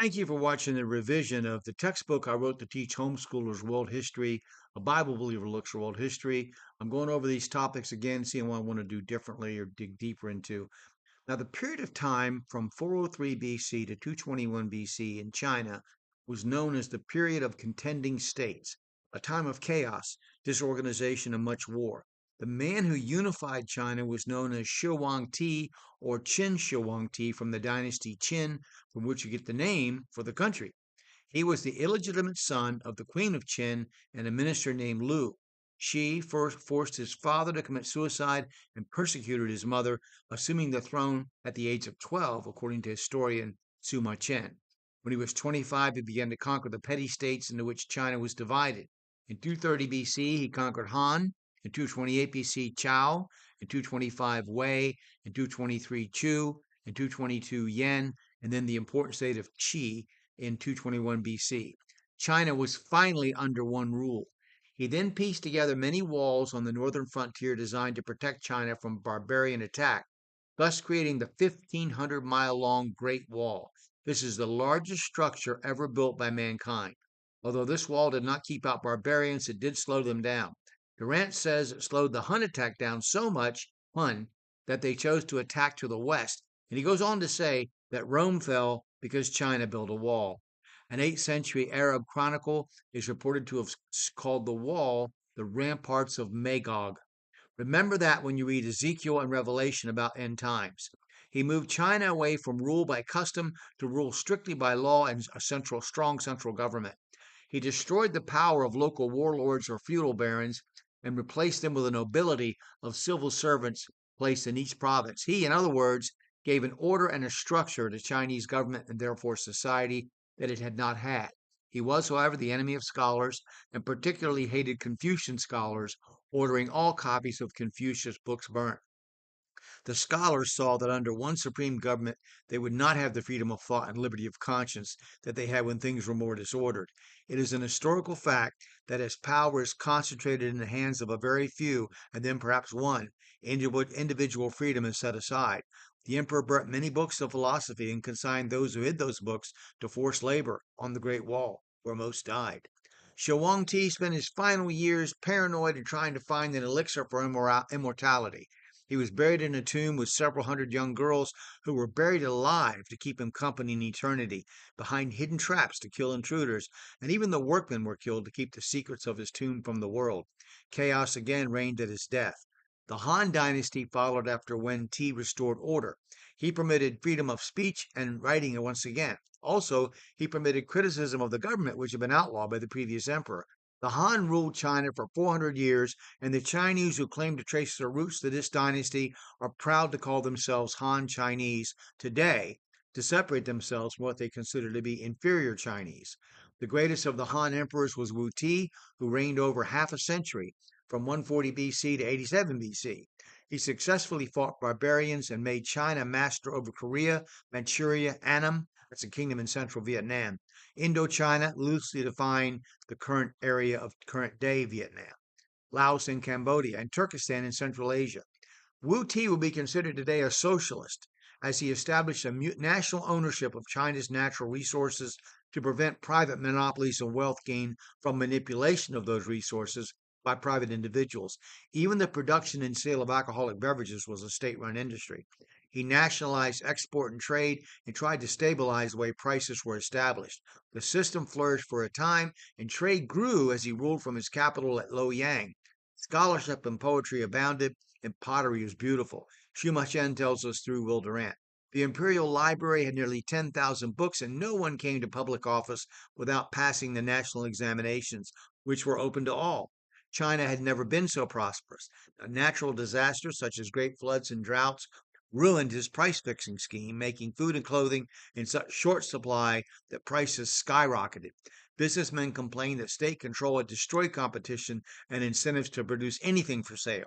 Thank you for watching the revision of the textbook I wrote to teach homeschoolers world history. A Bible believer looks at world history. I'm going over these topics again, seeing what I want to do differently or dig deeper into. Now, the period of time from 403 BC to 221 BC in China was known as the period of contending states, a time of chaos, disorganization, and much war. The man who unified China was known as Shi Huangti or Qin Shi Huangti from the dynasty Qin, from which you get the name for the country. He was the illegitimate son of the Queen of Qin and a minister named Lu. She first forced his father to commit suicide and persecuted his mother, assuming the throne at the age of 12, according to historian Sima Chen. When he was 25, he began to conquer the petty states into which China was divided. In 230 BC, he conquered Han. In 228 BC, Chao. In 225, Wei. In 223, Chu. In 222, Yan. And then the important state of Qi in 221 BC. China was finally under one rule. He then pieced together many walls on the northern frontier designed to protect China from barbarian attack, thus creating the 1,500-mile-long Great Wall. This is the largest structure ever built by mankind. Although this wall did not keep out barbarians, it did slow them down. Durant says it slowed the Hun attack down so much, that they chose to attack to the west. And he goes on to say that Rome fell because China built a wall. An 8th century Arab chronicle is reported to have called the wall the ramparts of Magog. Remember that when you read Ezekiel and Revelation about end times. He moved China away from rule by custom to rule strictly by law and a strong central government. He destroyed the power of local warlords or feudal barons and replaced them with a nobility of civil servants placed in each province. He, in other words, gave an order and a structure to Chinese government and therefore society that it had not had. He was, however, the enemy of scholars and particularly hated Confucian scholars, ordering all copies of Confucius' books burnt. The scholars saw that under one supreme government they would not have the freedom of thought and liberty of conscience that they had when things were more disordered. It is an historical fact that as power is concentrated in the hands of a very few, and then perhaps one, individual freedom is set aside. The emperor burnt many books of philosophy and consigned those who hid those books to forced labor on the Great Wall, where most died. Shi Huangti spent his final years paranoid and trying to find an elixir for immortality. He was buried in a tomb with several hundred young girls who were buried alive to keep him company in eternity, behind hidden traps to kill intruders, and even the workmen were killed to keep the secrets of his tomb from the world. Chaos again reigned at his death. The Han dynasty followed after Wen Ti restored order. He permitted freedom of speech and writing once again. Also, he permitted criticism of the government, which had been outlawed by the previous emperor. The Han ruled China for 400 years, and the Chinese who claim to trace their roots to this dynasty are proud to call themselves Han Chinese today to separate themselves from what they consider to be inferior Chinese. The greatest of the Han emperors was Wu Ti, who reigned over half a century, from 140 BC to 87 BC. He successfully fought barbarians and made China master over Korea, Manchuria, Annam, that's a kingdom in central Vietnam, Indochina, loosely defined the current area of current day Vietnam, Laos and Cambodia, and Turkestan in Central Asia. Wu Ti will be considered today a socialist, as he established a national ownership of China's natural resources to prevent private monopolies and wealth gain from manipulation of those resources by private individuals. Even the production and sale of alcoholic beverages was a state run industry. He nationalized export and trade and tried to stabilize the way prices were established. The system flourished for a time, and trade grew as he ruled from his capital at Luoyang. Scholarship and poetry abounded, and pottery was beautiful. Sima Chen tells us through Will Durant. The Imperial Library had nearly 10,000 books, and no one came to public office without passing the national examinations, which were open to all. China had never been so prosperous. Natural disasters such as great floods and droughts ruined his price fixing scheme, making food and clothing in such short supply that prices skyrocketed. Businessmen complained that state control had destroyed competition and incentives to produce anything for sale.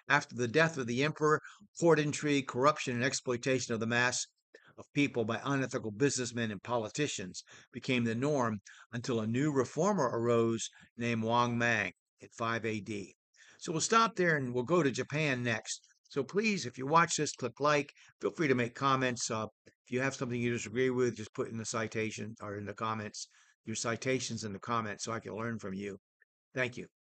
After the death of the emperor, court intrigue, corruption, and exploitation of the mass of people by unethical businessmen and politicians became the norm until a new reformer arose named Wang Mang in 5 AD. So we'll stop there and we'll go to Japan next. So please, if you watch this, click like. Feel free to make comments. If you have something you disagree with, just put in the citation or in the comments, your citations in the comments so I can learn from you. Thank you.